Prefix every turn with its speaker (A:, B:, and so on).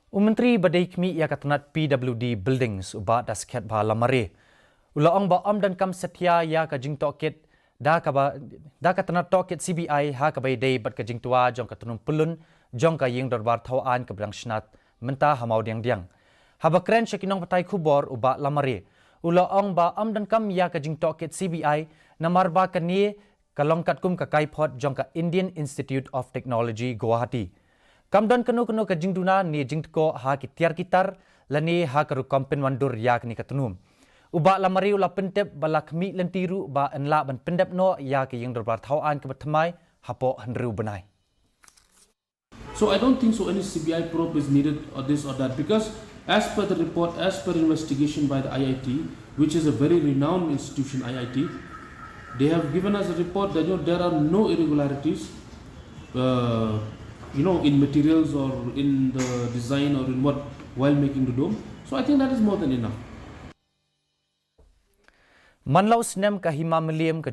A: Menteri Badaikmi ia katanat PWD Buildings uba dasket ba lamare. Ulaong ba dan kam setia ya ka Jingtohkit da katanat Tohkit CBI ha ka day bat ka Jingtua Jong ka Tnum Pyllun Jong ka Ïingdorbar Thawa ka blang snat menta hamau diang. Habakren syakinong patai kubor uba lamare. Ulaong ba dan kam ya ka Jingtohkit CBI namarba ka ni kalongkat kum ka kaipot Jong ka Indian Institute of Technology Guwahati. Kamdan kanu ka jingduna ni jingtko ha kitiar kitar lani ha karu kompen wandur yak ni Tnum. Uba lamari ula pentep balak mi lentiru ba enla ban pendep no ya ke Ïingdorbar Thawaan ke batmai hapo handru benai.
B: So I don't think so any CBI probe is needed or this or that, because as per the report, as per investigation by the IIT, which is a very renowned institution, IIT, they have given us a report that there are no irregularities in materials or in the design or in what while making the dome. So I think that is more than enough.
A: Manlaw snem kahima meliam ka